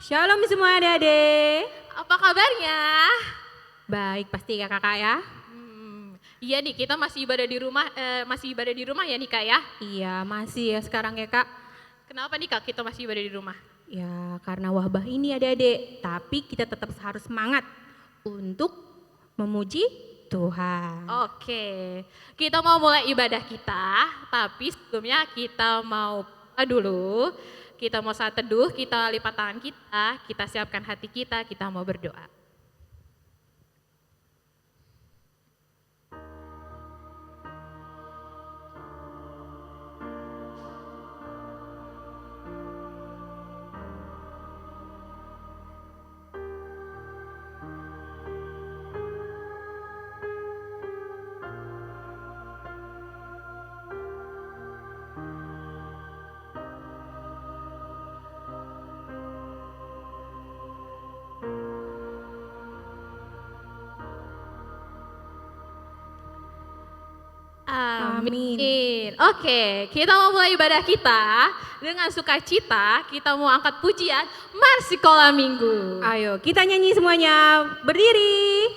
Shalom semua adik-adik. Apa kabarnya? Baik pasti ya kakak ya? Iya nih, kita masih ibadah di rumah ya nih Kak ya? Iya masih ya sekarang ya kak. Kenapa nih Kak kita masih ibadah di rumah? Ya karena wabah ini adik-adik, tapi kita tetap harus semangat untuk memuji Tuhan. Oke, kita mau mulai ibadah kita, tapi sebelumnya kita mau dulu. Kita mau saat teduh, kita lipat tangan kita siapkan hati kita mau berdoa. Amin. Oke, kita mau mulai ibadah kita dengan sukacita. Kita mau angkat pujian Marsikola Minggu. Ayo kita nyanyi semuanya, berdiri.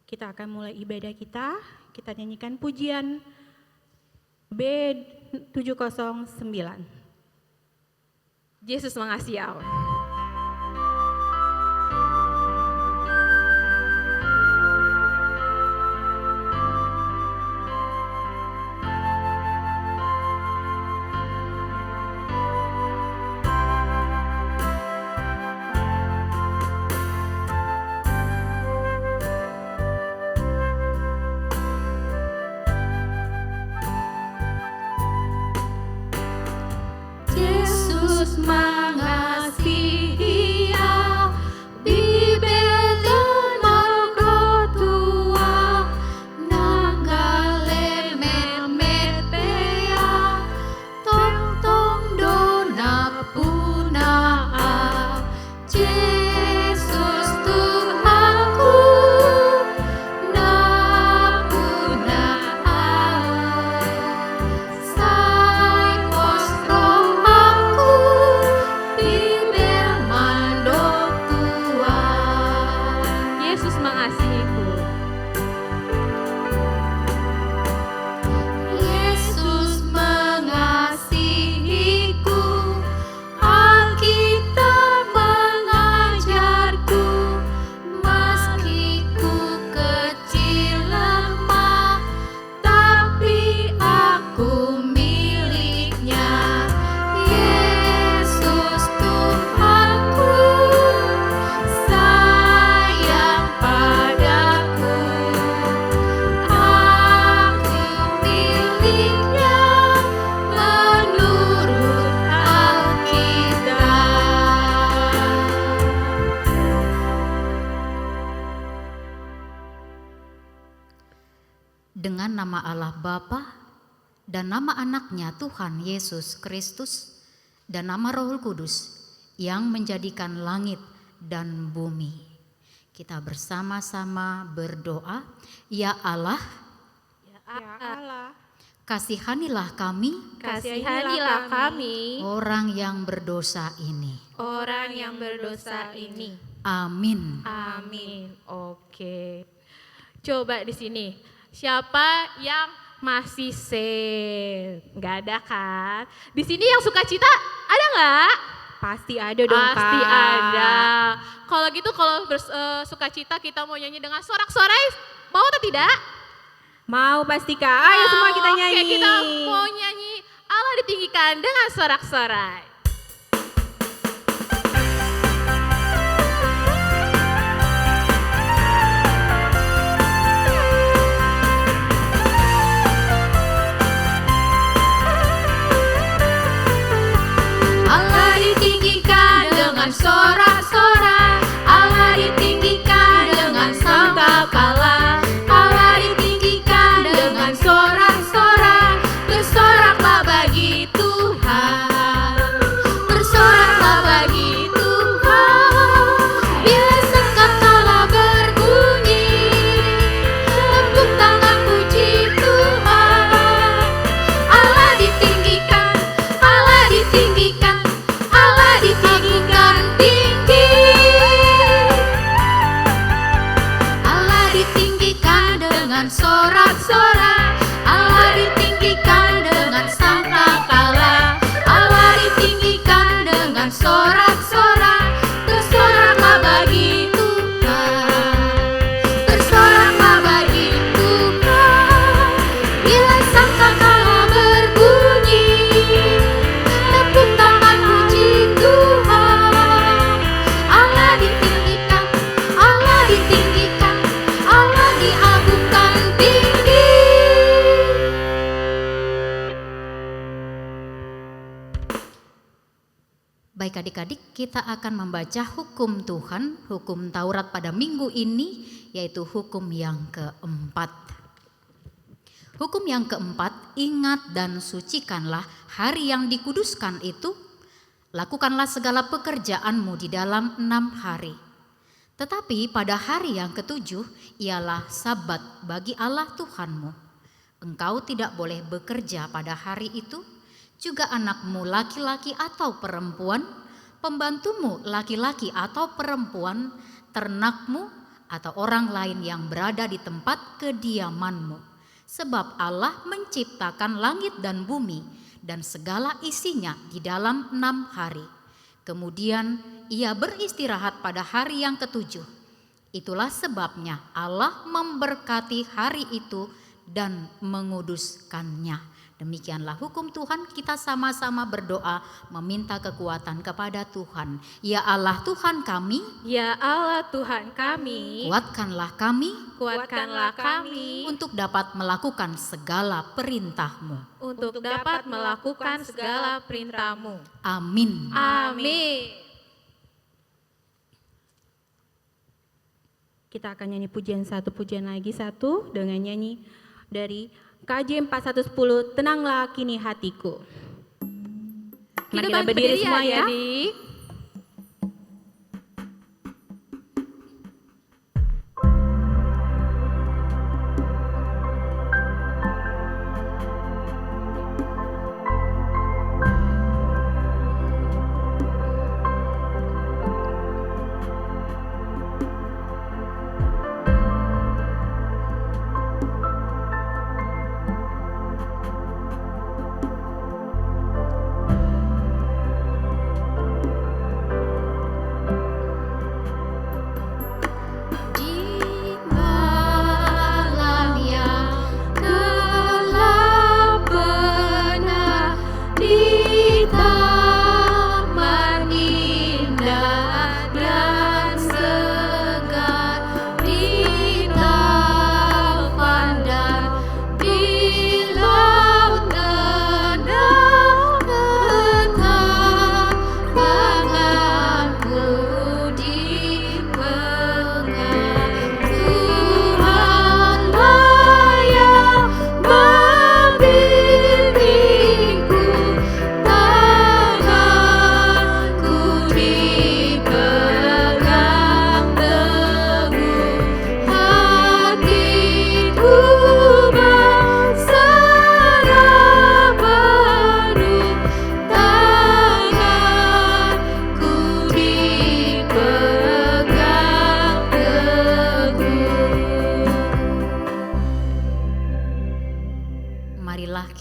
Kita akan mulai ibadah kita nyanyikan pujian B709. Yesus mengasihi Allah. Yesus mengasihi Dengan nama Allah Bapa dan nama anaknya Tuhan Yesus Kristus dan nama Roh Kudus yang menjadikan langit dan bumi. Kita bersama-sama berdoa. Ya Allah, Ya Allah, kasihanilah kami, Kasihanilah kami, orang yang berdosa ini. orang yang berdosa ini. Amin. Amin. Oke. Coba di sini, siapa yang masih save? Nggak ada kan? Di sini yang sukacita ada nggak? pasti ada dong Kak. Pasti ada. Kalau gitu kalau sukacita kita mau nyanyi dengan sorak-sorai, mau atau tidak? Mau pasti Kak, ayo semua kita nyanyi. Oke, kita mau nyanyi Allah ditinggikan dengan sorak-sorai. Allah ditinggikan dengan sorak-sorai, Allah ditinggikan dengan sangkakala, Allah ditinggikan dengan sorak-sorai. Bersoraklah bagi Tuhan, bersoraklah bagi Tuhan. Bila sangkakala berbunyi, tepuk tangan puji Tuhan. Allah ditinggikan, Allah ditinggikan, Allah ditinggikan tinggi. Allah ditinggikan dengan sorak-sorai, Allah ditinggikan dengan sangkakala, Allah ditinggikan dengan sorak-sorai. Bersoraklah bagi Tuhan, bersoraklah bagi Tuhan. Bila sangkakala berbunyi, tepuk tangan puji Tuhan. Allah ditinggikan, Allah ditinggikan, Allah diagungkan tinggi. Baik adik-adik, kita akan membaca hukum Tuhan, hukum Taurat pada minggu ini, yaitu hukum yang keempat. Hukum yang keempat, ingat dan sucikanlah hari yang dikuduskan itu. Lakukanlah segala pekerjaanmu di dalam 6 hari. Tetapi pada hari yang ketujuh ialah sabat bagi Allah Tuhanmu. Engkau tidak boleh bekerja pada hari itu, juga anakmu laki-laki atau perempuan, pembantumu laki-laki atau perempuan, ternakmu atau orang lain yang berada di tempat kediamanmu. Sebab Allah menciptakan langit dan bumi dan segala isinya di dalam 6 hari. Kemudian ia beristirahat pada hari yang ketujuh. Itulah sebabnya Allah memberkati hari itu dan menguduskannya. Demikianlah hukum Tuhan, kita sama-sama berdoa meminta kekuatan kepada Tuhan. Ya Allah Tuhan kami, Ya Allah Tuhan kami, kuatkanlah kami kuatkanlah kami untuk dapat melakukan segala perintah-Mu. untuk dapat melakukan segala perintah-Mu. Amin. Amin. Kita akan nyanyi pujian lagi satu dengan nyanyi dari KJ 4110, Tenanglah Kini Hatiku. Mari kita berdiri semua ya. adik-adik.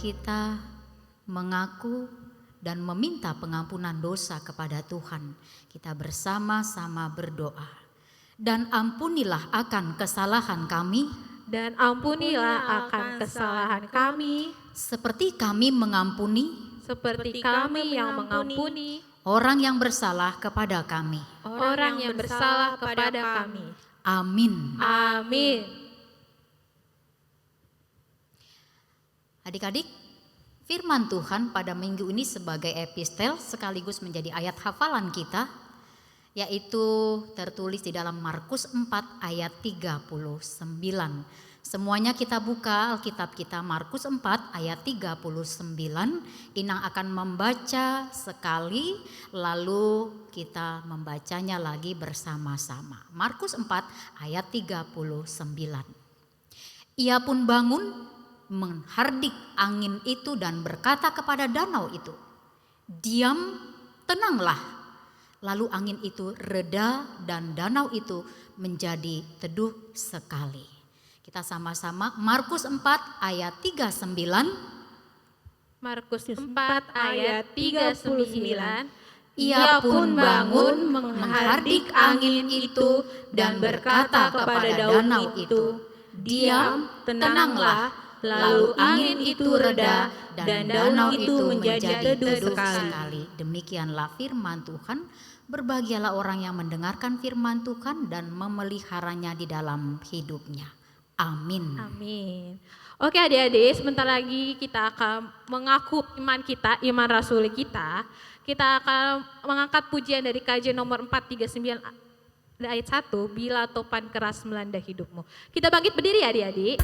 kita mengaku dan meminta pengampunan dosa kepada Tuhan. Kita bersama-sama berdoa. Dan ampunilah akan kesalahan kami, Dan ampunilah akan kesalahan kami, seperti kami mengampuni seperti kami yang mengampuni orang yang bersalah kepada kami. orang yang bersalah kepada kami. Amin. Amin. Adik-adik, firman Tuhan pada minggu ini sebagai epistel sekaligus menjadi ayat hafalan kita, yaitu tertulis di dalam Markus 4 ayat 39. Semuanya kita buka Alkitab kita Markus 4 ayat 39. Inang akan membaca sekali lalu kita membacanya lagi bersama-sama. Markus 4 ayat 39. Ia pun bangun menghardik angin itu dan berkata kepada danau itu, "Diam, tenanglah." Lalu angin itu reda dan danau itu menjadi teduh sekali. Kita sama-sama Markus 4 ayat 39. Markus 4 ayat 39. Ia pun bangun menghardik angin itu dan berkata kepada danau itu, "Diam, tenanglah." Lalu angin itu reda dan danau itu menjadi teduh sekali. Demikianlah firman Tuhan. Berbahagialah orang yang mendengarkan firman Tuhan dan memeliharanya di dalam hidupnya. Amin. Amin. Oke adik-adik, sebentar lagi kita akan mengaku iman kita, iman rasuli kita. Kita akan mengangkat pujian dari KJ nomor 439 ayat 1, bila topan keras melanda hidupmu. Kita bangkit berdiri adik-adik.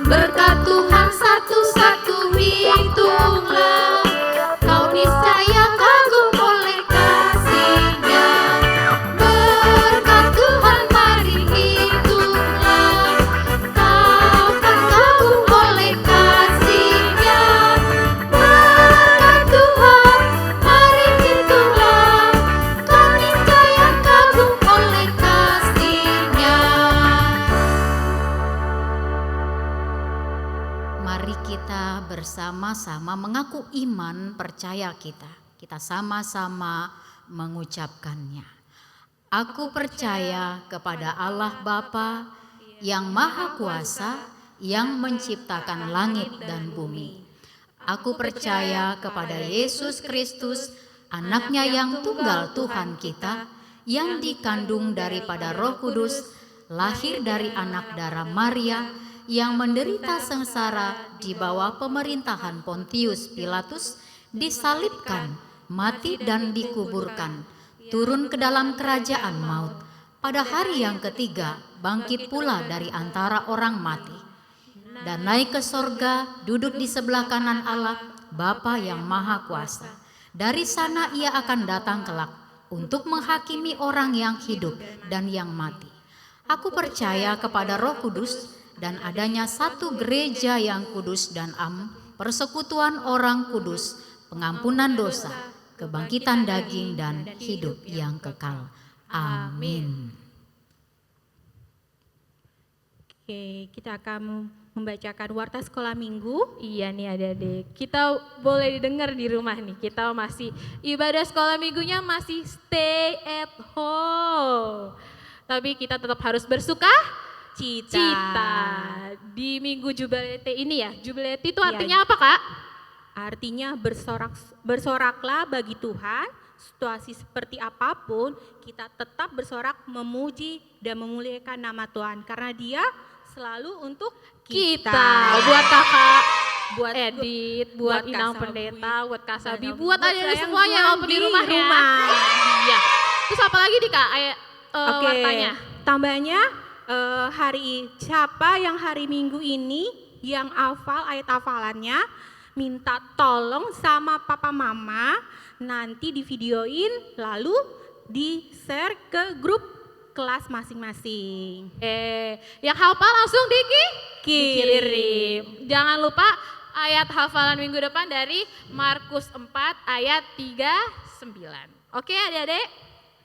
Berkat Tuhan satu-satu hitunglah, kau niscaya kagum oleh kasih-Nya. Berkat Tuhan mari hitunglah, kau kan kagum oleh kasih-Nya. Berkat Tuhan mari hitunglah, kau niscaya kagum oleh kasih-Nya. Mari kita bersama-sama mengaku iman percaya kita. Kita sama-sama mengucapkannya. Aku percaya kepada Allah Bapa yang Maha Kuasa, yang menciptakan langit dan bumi. Aku percaya kepada Yesus Kristus, anaknya yang tunggal Tuhan kita, yang dikandung daripada Roh Kudus, lahir dari anak darah Maria, yang menderita sengsara di bawah pemerintahan Pontius Pilatus, disalibkan, mati dan dikuburkan, turun ke dalam kerajaan maut. Pada hari yang ketiga, bangkit pula dari antara orang mati, dan naik ke sorga, duduk di sebelah kanan Allah, Bapa yang Maha Kuasa. Dari sana ia akan datang kelak untuk menghakimi orang yang hidup dan yang mati. Aku percaya kepada Roh Kudus, dan adanya satu gereja yang kudus dan persekutuan orang kudus, pengampunan dosa, kebangkitan daging dan hidup yang kekal. Amin. Oke, kita akan membacakan warta sekolah minggu. Iya nih adik-adik, kita boleh didengar di rumah nih. Kita masih ibadah sekolah minggunya masih stay at home. Tapi kita tetap harus bersuka cita. Di minggu jubilete ini ya, jubilete itu artinya apa Kak? Artinya bersoraklah bagi Tuhan, situasi seperti apapun kita tetap bersorak memuji dan memuliakan nama Tuhan karena Dia selalu untuk kita. Buat Kakak, buat Edit, buat Inang Kak Pendeta, buat Kak Sabi, Sabi, buat buat adik-adik saya semuanya yang walaupun di di rumah ya. rumah. Iya. Terus apa lagi nih Kak? Oke, Wartanya. tambahnya siapa yang hari Minggu ini yang hafal ayat hafalannya, minta tolong sama papa mama nanti di videoin lalu di share ke grup kelas masing-masing. Yang hafal langsung Kirim. dikirim. Jangan lupa ayat hafalan minggu depan dari Markus 4 ayat 39. Oke adik-adik?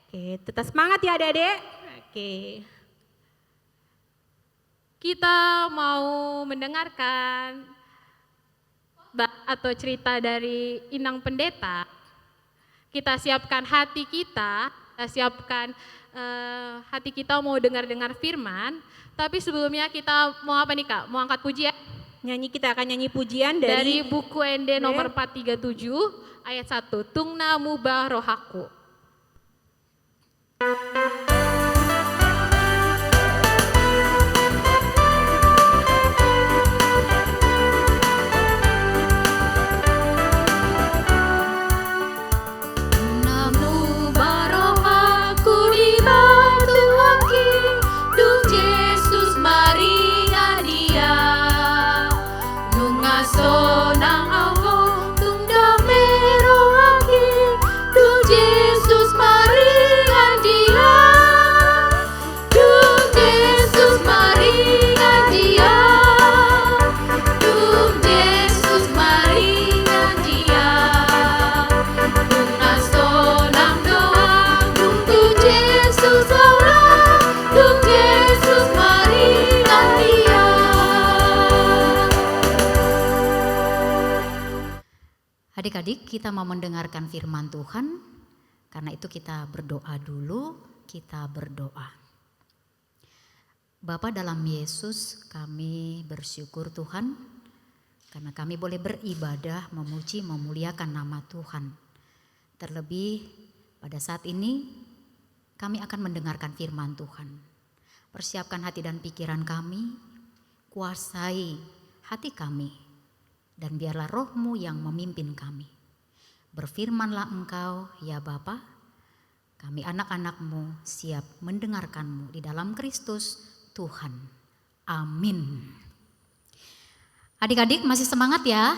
Oke, tetap semangat ya adik-adik. Oke. Kita mau mendengarkan atau cerita dari Inang Pendeta. Kita siapkan hati kita siapkan hati kita mau dengar-dengar firman. Tapi sebelumnya kita mau apa nih Kak? Mau angkat pujian? Kita akan nyanyi pujian Dari buku ND nomor 437 ayat 1. Tungna mubah rohaku. Adik-adik, kita mau mendengarkan firman Tuhan. Karena itu kita berdoa dulu, kita berdoa. Bapa dalam Yesus, kami bersyukur Tuhan karena kami boleh beribadah, memuji, memuliakan nama Tuhan. Terlebih pada saat ini kami akan mendengarkan firman Tuhan. Persiapkan hati dan pikiran kami, kuasai hati kami. Dan biarlah roh-Mu yang memimpin kami. Berfirmanlah Engkau ya Bapa, kami anak-anak-Mu siap mendengarkan-Mu di dalam Kristus Tuhan. Amin. Adik-adik masih semangat ya?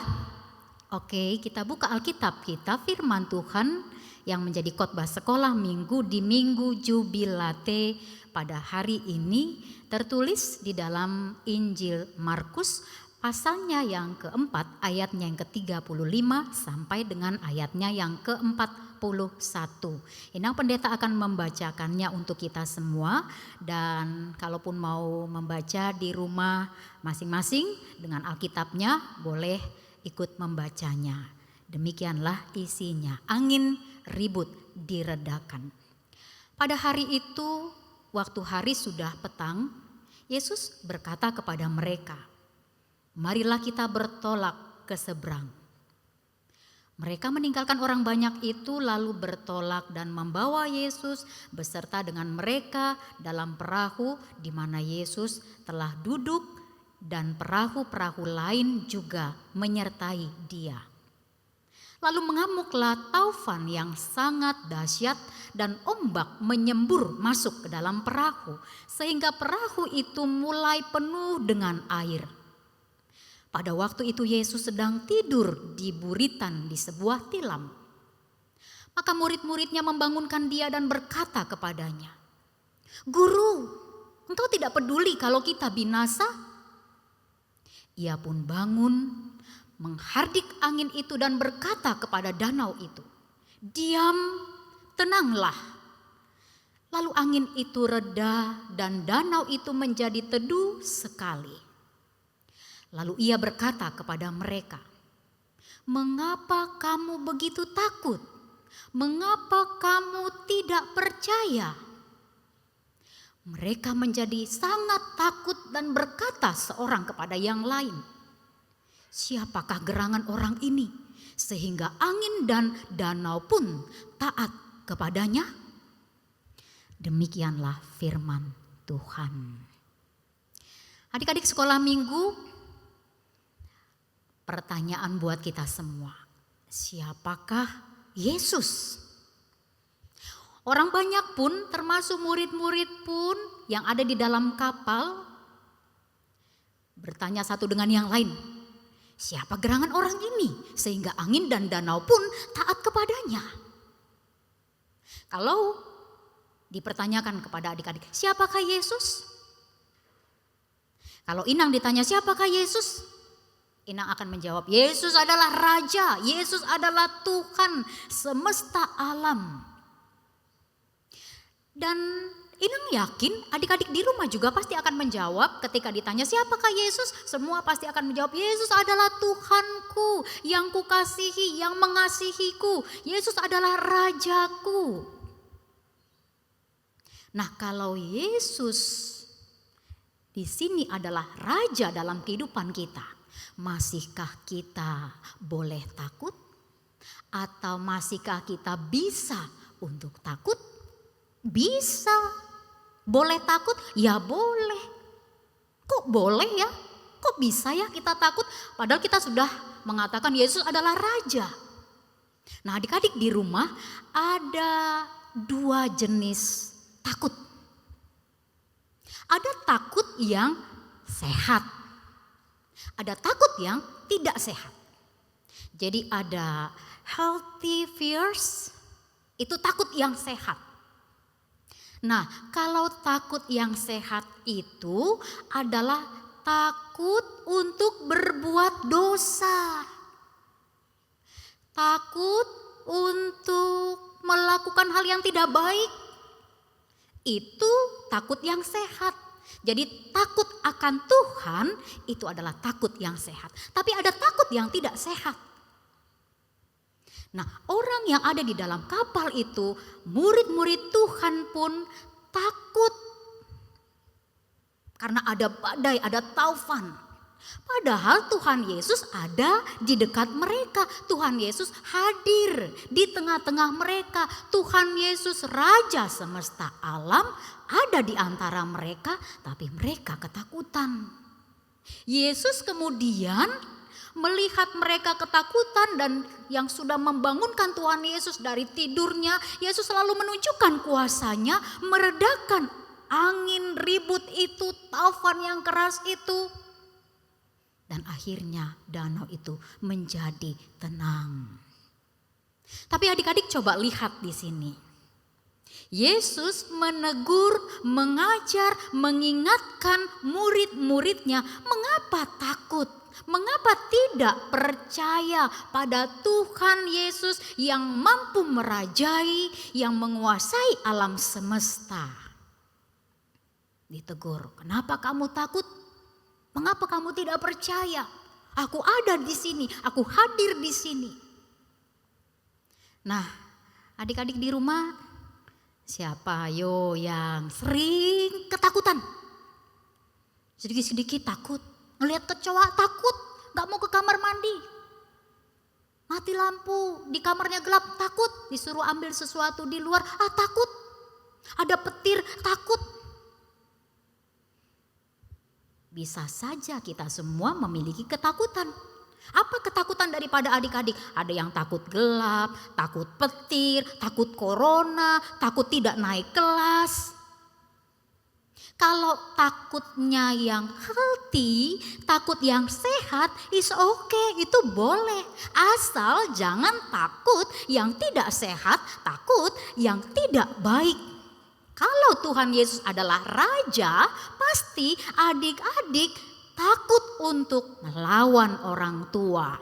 Oke, kita buka Alkitab kita, firman Tuhan yang menjadi khotbah sekolah minggu di Minggu Jubilate pada hari ini tertulis di dalam Injil Markus pasalnya yang keempat, ayatnya yang ke-35 sampai dengan ayatnya yang ke-41. Inang Pendeta akan membacakannya untuk kita semua. Dan kalaupun mau membaca di rumah masing-masing dengan Alkitabnya, boleh ikut membacanya. Demikianlah isinya. Angin ribut diredakan. Pada hari itu, waktu hari sudah petang, Yesus berkata kepada mereka, "Marilah kita bertolak ke seberang." Mereka meninggalkan orang banyak itu lalu bertolak dan membawa Yesus beserta dengan mereka dalam perahu di mana Yesus telah duduk dan perahu-perahu lain juga menyertai Dia. Lalu mengamuklah taufan yang sangat dahsyat dan ombak menyembur masuk ke dalam perahu sehingga perahu itu mulai penuh dengan air. Pada waktu itu Yesus sedang tidur di buritan di sebuah tilam. Maka murid-muridnya membangunkan Dia dan berkata kepadanya, "Guru, Engkau tidak peduli kalau kita binasa?" Ia pun bangun, menghardik angin itu dan berkata kepada danau itu, "Diam, tenanglah." Lalu angin itu reda dan danau itu menjadi teduh sekali. Lalu ia berkata kepada mereka, "Mengapa kamu begitu takut? Mengapa kamu tidak percaya?" Mereka menjadi sangat takut dan berkata seorang kepada yang lain, "Siapakah gerangan orang ini sehingga angin dan danau pun taat kepadanya?" Demikianlah firman Tuhan. Adik-adik sekolah minggu, pertanyaan buat kita semua, siapakah Yesus? Orang banyak pun termasuk murid-murid pun yang ada di dalam kapal bertanya satu dengan yang lain, siapa gerangan orang ini sehingga angin dan danau pun taat kepadanya? Kalau dipertanyakan kepada adik-adik, siapakah Yesus? Kalau Inang ditanya siapakah Yesus? Inang akan menjawab, Yesus adalah Raja, Yesus adalah Tuhan semesta alam. Dan Inang yakin adik-adik di rumah juga pasti akan menjawab ketika ditanya siapakah Yesus, semua pasti akan menjawab, Yesus adalah Tuhanku yang kukasihi, yang mengasihiku. Yesus adalah Rajaku. Nah, kalau Yesus di sini adalah Raja dalam kehidupan kita, masihkah kita boleh takut? Atau masihkah kita bisa untuk takut? Bisa. Boleh takut? Ya boleh. Kok boleh ya? Kok bisa ya kita takut? Padahal kita sudah mengatakan Yesus adalah Raja. Nah, adik-adik di rumah ada 2 jenis takut. Ada takut yang sehat. Ada takut yang tidak sehat. Jadi ada healthy fears, itu takut yang sehat. Nah, kalau takut yang sehat itu adalah takut untuk berbuat dosa. Takut untuk melakukan hal yang tidak baik. Itu takut yang sehat. Jadi takut akan Tuhan itu adalah takut yang sehat. Tapi ada takut yang tidak sehat. Nah, orang yang ada di dalam kapal itu, murid-murid Tuhan pun takut. Karena ada badai, ada taufan. Padahal Tuhan Yesus ada di dekat mereka. Tuhan Yesus hadir di tengah-tengah mereka. Tuhan Yesus Raja semesta alam ada di antara mereka, tapi mereka ketakutan. Yesus kemudian melihat mereka ketakutan dan yang sudah membangunkan Tuhan Yesus dari tidurnya, Yesus selalu menunjukkan kuasanya, meredakan angin ribut itu, taufan yang keras itu. Dan akhirnya danau itu menjadi tenang. Tapi adik-adik coba lihat di sini. Yesus menegur, mengajar, mengingatkan murid-muridnya mengapa takut. Mengapa tidak percaya pada Tuhan Yesus yang mampu merajai, yang menguasai alam semesta? Ditegur, kenapa kamu takut? Mengapa kamu tidak percaya? Aku ada di sini, aku hadir di sini. Nah, adik-adik di rumah, siapa yang sering ketakutan? Sedikit-sedikit takut. Ngelihat kecoa takut, gak mau ke kamar mandi. Mati lampu, di kamarnya gelap takut. Disuruh ambil sesuatu di luar, takut. Ada petir, takut. Bisa saja kita semua memiliki ketakutan. Apa ketakutan daripada adik-adik? Ada yang takut gelap, takut petir, takut corona, takut tidak naik kelas. Kalau takutnya yang healthy, takut yang sehat, is okay, itu boleh. Asal jangan takut yang tidak sehat, takut yang tidak baik. Kalau Tuhan Yesus adalah Raja, pasti adik-adik takut untuk melawan orang tua.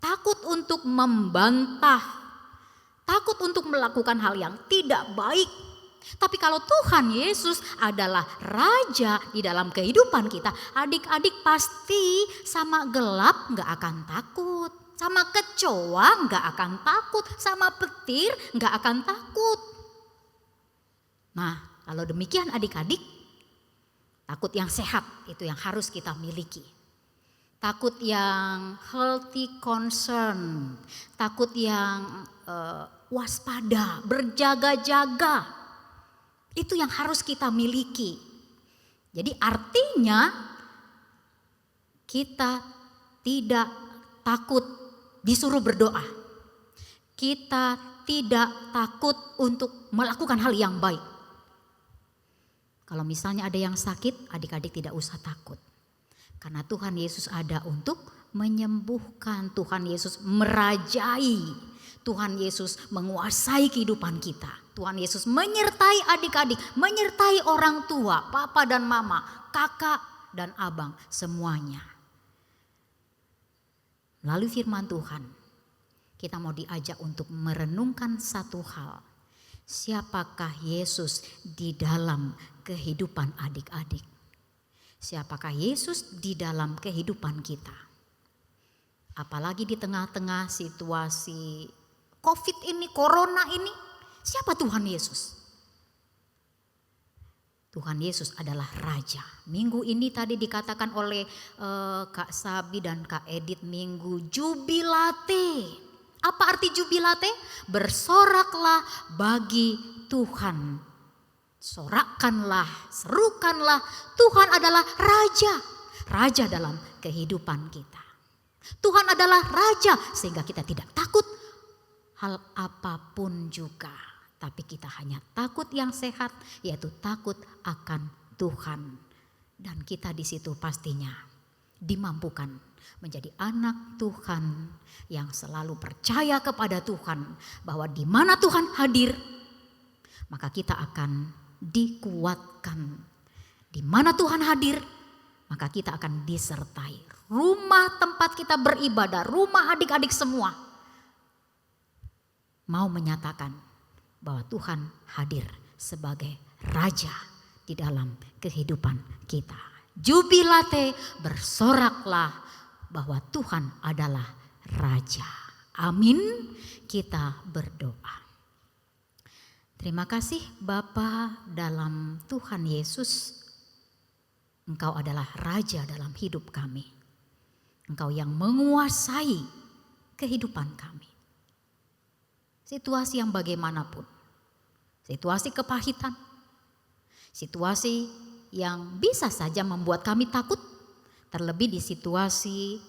Takut untuk membantah. Takut untuk melakukan hal yang tidak baik. Tapi kalau Tuhan Yesus adalah Raja di dalam kehidupan kita, adik-adik pasti sama gelap gak akan takut. Sama kecoa gak akan takut, sama petir gak akan takut. Nah, kalau demikian adik-adik, takut yang sehat itu yang harus kita miliki. Takut yang healthy concern, takut yang waspada, berjaga-jaga. Itu yang harus kita miliki. Jadi artinya kita tidak takut disuruh berdoa. Kita tidak takut untuk melakukan hal yang baik. Kalau misalnya ada yang sakit, adik-adik tidak usah takut. Karena Tuhan Yesus ada untuk menyembuhkan. Tuhan Yesus merajai. Tuhan Yesus menguasai kehidupan kita. Tuhan Yesus menyertai adik-adik, menyertai orang tua, papa dan mama, kakak dan abang, semuanya. Melalui firman Tuhan, kita mau diajak untuk merenungkan satu hal. Siapakah Yesus di dalam kehidupan adik-adik? Siapakah Yesus di dalam kehidupan kita? Apalagi di tengah-tengah situasi COVID ini, Corona ini, siapa Tuhan Yesus? Tuhan Yesus adalah Raja. Minggu ini tadi dikatakan oleh Kak Sabi dan Kak Edith, minggu jubilate. Apa arti jubilate? Bersoraklah bagi Tuhan. Sorakkanlah, serukanlah, Tuhan adalah Raja. Raja dalam kehidupan kita. Tuhan adalah Raja sehingga kita tidak takut hal apapun juga. Tapi kita hanya takut yang sehat, yaitu takut akan Tuhan. Dan kita di situ pastinya dimampukan menjadi anak Tuhan yang selalu percaya kepada Tuhan. Bahwa di mana Tuhan hadir, maka kita akan dikuatkan. Di mana Tuhan hadir, maka kita akan disertai. Rumah tempat kita beribadah, rumah adik-adik semua mau menyatakan bahwa Tuhan hadir sebagai Raja di dalam kehidupan kita. Jubilate, bersoraklah bahwa Tuhan adalah Raja. Amin. Kita berdoa. Terima kasih Bapa dalam Tuhan Yesus. Engkau adalah Raja dalam hidup kami. Engkau yang menguasai kehidupan kami. Situasi yang bagaimanapun. Situasi kepahitan. Situasi yang bisa saja membuat kami takut. Terlebih di situasi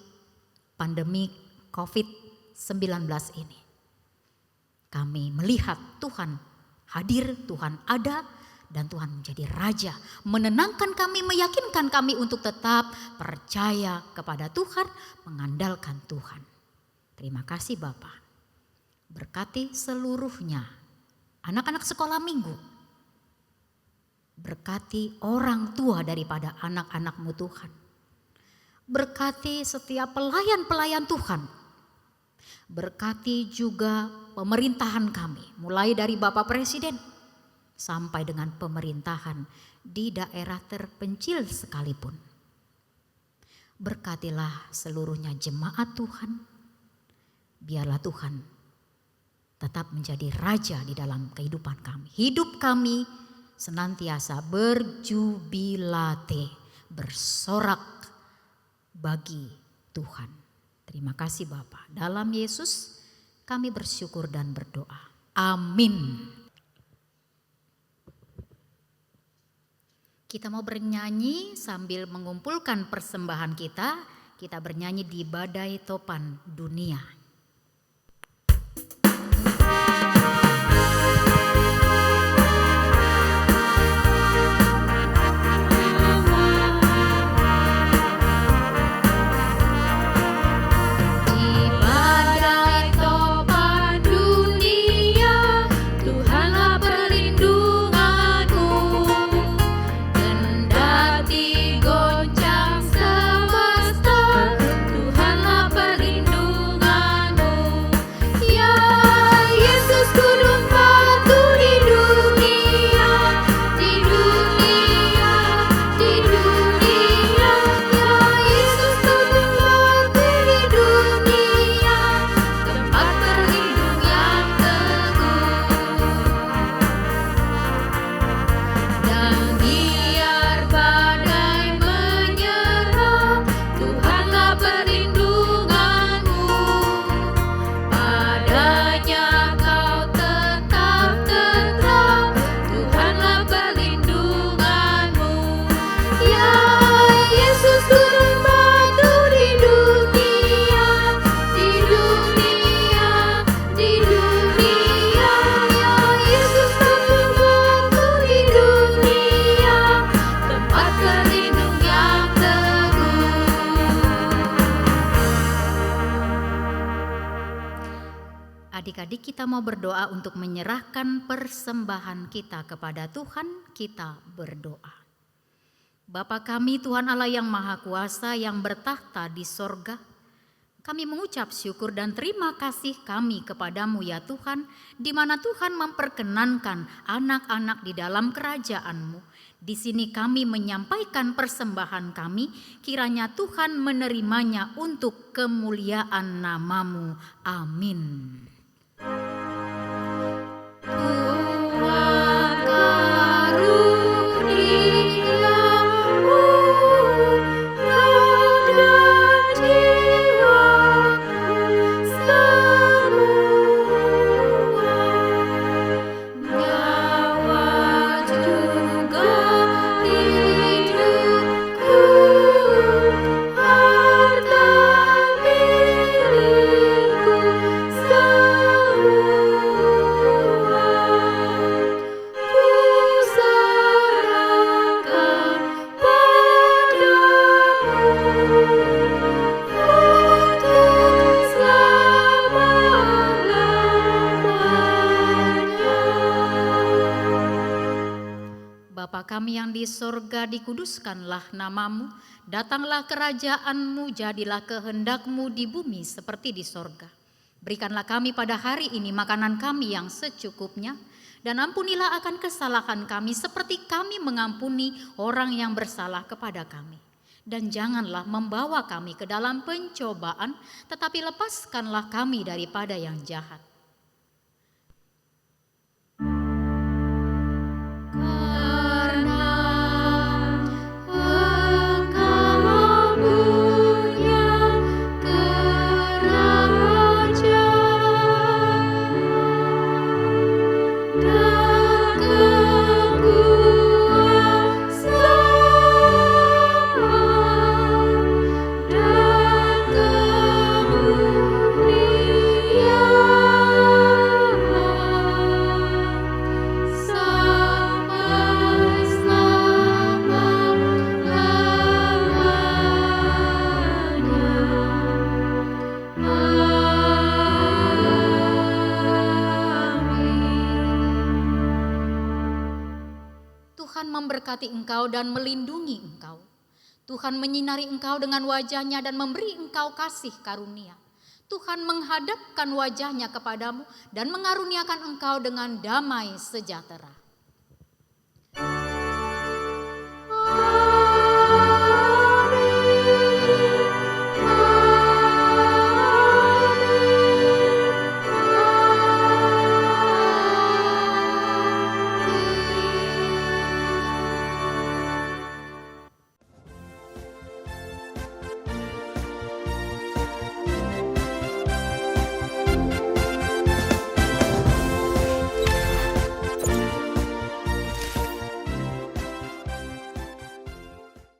pandemi COVID-19 ini. Kami melihat Tuhan hadir, Tuhan ada. Dan Tuhan menjadi Raja, menenangkan kami, meyakinkan kami untuk tetap percaya kepada Tuhan, mengandalkan Tuhan. Terima kasih Bapa. Berkati seluruhnya, anak-anak sekolah minggu. Berkati orang tua daripada anak-anak-Mu Tuhan. Berkati setiap pelayan-pelayan Tuhan. Berkati juga pemerintahan kami, mulai dari Bapak Presiden sampai dengan pemerintahan di daerah terpencil sekalipun. Berkatilah seluruhnya jemaat Tuhan. Biarlah Tuhan tetap menjadi Raja di dalam kehidupan kami. Hidup kami senantiasa berjubilate, bersorak bagi Tuhan. Terima kasih Bapa. Dalam Yesus kami bersyukur dan berdoa. Amin. Kita mau bernyanyi sambil mengumpulkan persembahan kita. Kita bernyanyi di Badai Topan Dunia. Tuhanlah perlindungan Adik-adik, kita mau berdoa untuk menyerahkan persembahan kita kepada Tuhan. Kita berdoa. Bapa kami, Tuhan Allah yang Maha Kuasa, yang bertahta di sorga, kami mengucap syukur dan terima kasih kami kepadamu ya Tuhan, di mana Tuhan memperkenankan anak-anak di dalam kerajaan-Mu. Di sini kami menyampaikan persembahan kami, kiranya Tuhan menerimanya untuk kemuliaan nama-Mu. Amin. Tuhan karuniamu, roh dan jiwaku semua, nyawa juga hidupku, harta milikku semua. Bapa kami yang di sorga, dikuduskanlah namamu, datanglah kerajaan-Mu, jadilah kehendak-Mu di bumi seperti di sorga. Berikanlah kami pada hari ini makanan kami yang secukupnya, dan ampunilah akan kesalahan kami seperti kami mengampuni orang yang bersalah kepada kami. Dan janganlah membawa kami ke dalam pencobaan, tetapi lepaskanlah kami daripada yang jahat. Tuhan memberkati engkau dan melindungi engkau. Tuhan menyinari engkau dengan wajah-Nya dan memberi engkau kasih karunia. Tuhan menghadapkan wajah-Nya kepadamu dan mengaruniakan engkau dengan damai sejahtera.